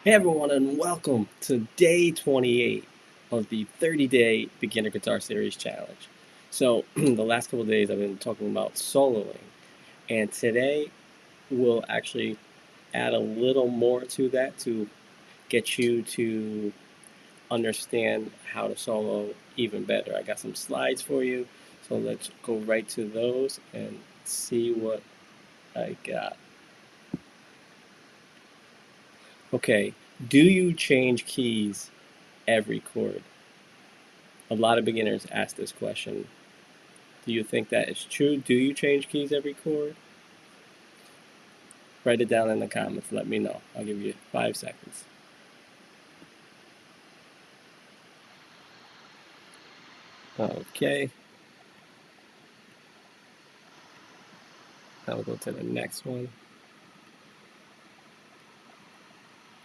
Hey everyone, and welcome to day 28 of the 30-day Beginner Guitar Series Challenge. So, the last couple of days I've been talking about soloing, and today we'll actually add a little more to that to get you to understand how to solo even better. I got some slides for you, so let's go right to those and see what I got. Okay, do you change keys every chord? A lot of beginners ask this question. Do you think that is true? Do you change keys every chord? Write it down in the comments. Let me know. I'll give you 5 seconds. Okay. Now we'll go to the next one.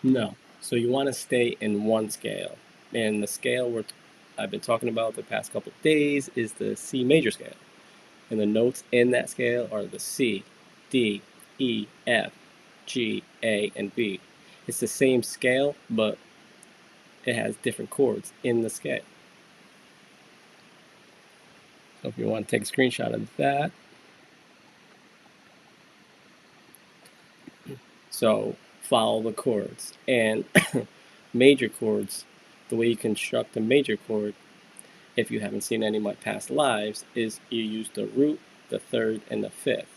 No. So you want to stay in one scale. And the scale I've been talking about the past couple of days is the C major scale. And the notes in that scale are the C, D, E, F, G, A, and B. It's the same scale, but it has different chords in the scale. So if you want to take a screenshot of that. So follow the chords. And major chords, the way you construct a major chord, if you haven't seen any of my past lives, is you use the root, the third, and the fifth.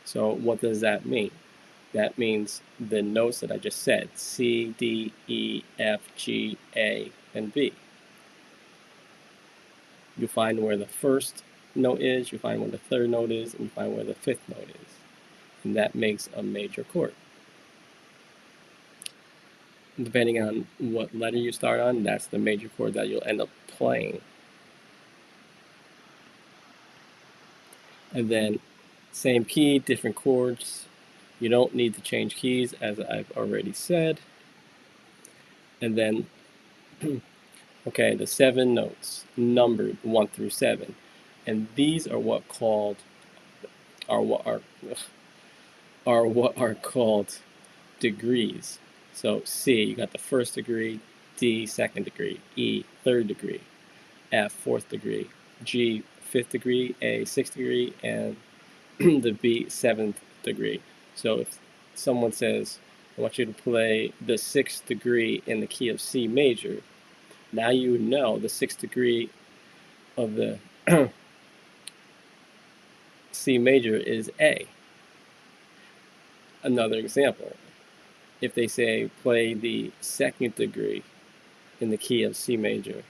So what does that mean? That means the notes that I just said, C, D, E, F, G, A, and B. You find where the first note is, you find where the third note is, and you find where the fifth note is. And that makes a major chord. Depending on what letter you start on, that's the major chord that you'll end up playing. And then same key, different chords. You don't need to change keys, as I've already said. And then, okay, the 7 notes, numbered 1 through 7. And these are what are called degrees. So C, you got the first degree, D, second degree, E, third degree, F, fourth degree, G, fifth degree, A, sixth degree, and the B, seventh degree. So if someone says, I want you to play the sixth degree in the key of C major, now you know the sixth degree of the C major is A. Another example, if they say play the second degree in the key of C major,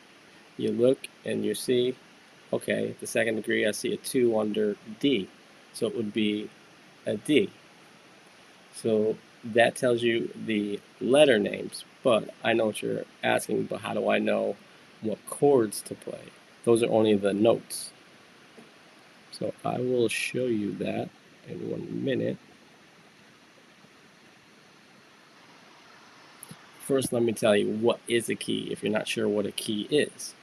you look and you see, okay, the second degree, I see a 2 under D. So it would be a D. So that tells you the letter names, but I know what you're asking, but how do I know what chords to play? Those are only the notes. So I will show you that in 1 minute. First, let me tell you what is a key if you're not sure what a key is.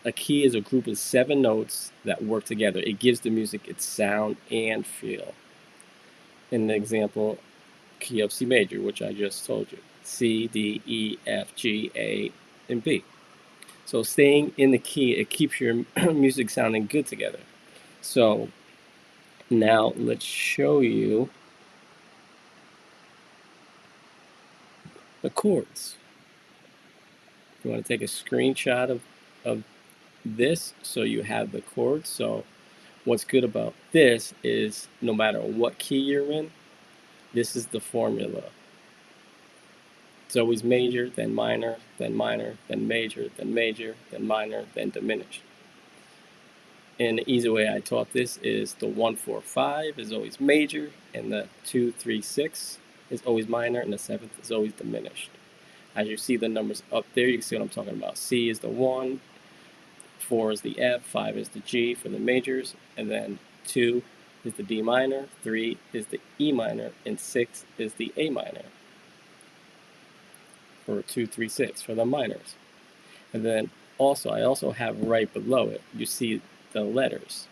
A key is a group of 7 notes that work together. It gives the music its sound and feel. In the example, key of C major, which I just told you. C, D, E, F, G, A, and B. So staying in the key, it keeps your music sounding good together. So now let's show you the chords. You want to take a screenshot of this so you have the chords. So what's good about this is no matter what key you're in, this is the formula. It's always major, then minor, then minor, then major, then major, then minor, then diminished. And the easy way I taught this is the 1, 4, 5 is always major, and the 2, 3, 6 is always minor, and the 7th is always diminished. As you see the numbers up there, you can see what I'm talking about. C is the 1, 4 is the F, 5 is the G for the majors, and then 2 is the D minor, 3 is the E minor, and 6 is the A minor for 2, 3, 6 for the minors. And then I also have right below it, you see the letters.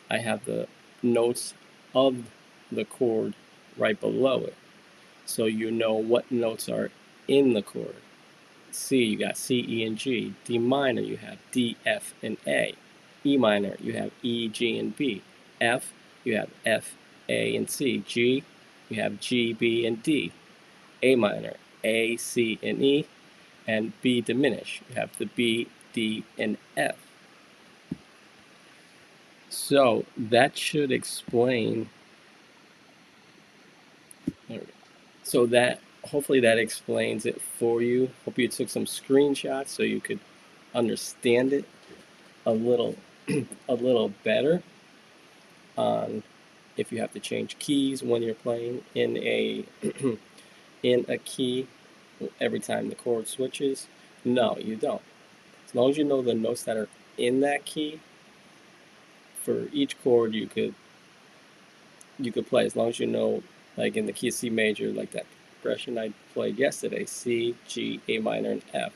I have the notes of the chord right below it. so you know what notes are in the chord. C, you got C, E, and G. D minor, you have D, F, and A. E minor, you have E, G, and B. F, you have F, A, and C. G, you have G, B, and D. A minor, A, C, and E. And B diminished, you have the B, D, and F. So that should explain. So that hopefully that explains it for you. Hope you took some screenshots so you could understand it a little a little better on if you have to change keys when you're playing in a in a key every time the chord switches. No, you don't. As long as you know the notes that are in that key, for each chord you could play. As long as you know, like in the key of C major, like that progression I played yesterday, C, G, A minor, and F.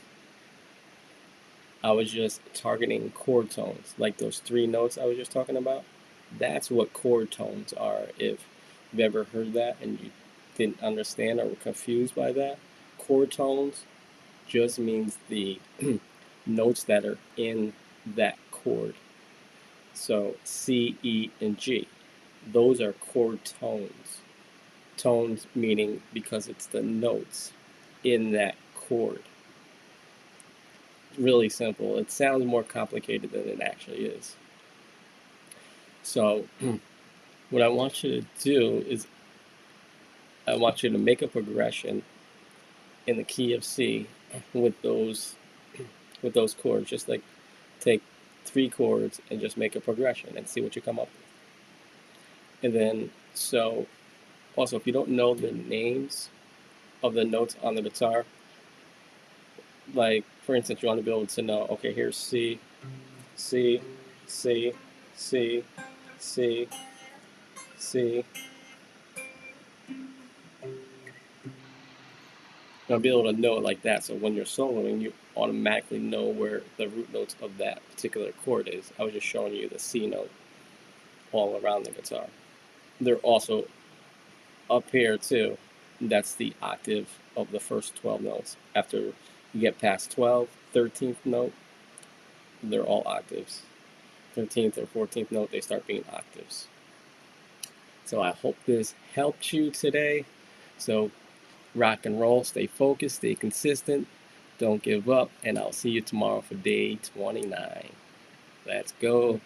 I was just targeting chord tones, like those three notes I was just talking about. That's what chord tones are. If you've ever heard that and you didn't understand or were confused by that, chord tones just means the notes that are in that chord. So C, E, and G, those are chord tones. Tones meaning because it's the notes in that chord. Really simple. It sounds more complicated than it actually is. So, what I want you to do is I want you to make a progression in the key of C with those chords. Just like take three chords and just make a progression and see what you come up with. And then, so also, if you don't know the names of the notes on the guitar, like for instance, you want to be able to know, okay, here's C, C, C, C, C, C. I'll be able to know it like that. So when you're soloing, you automatically know where the root notes of that particular chord is. I was just showing you the C note all around the guitar. They're also up here too. That's the octave of the first 12 notes. After you get past 12, 13th note, they're all octaves. 13th or 14th note, they start being octaves. So I hope this helped you today. So rock and roll, stay focused, stay consistent, don't give up, and I'll see you tomorrow for day 29. Let's go.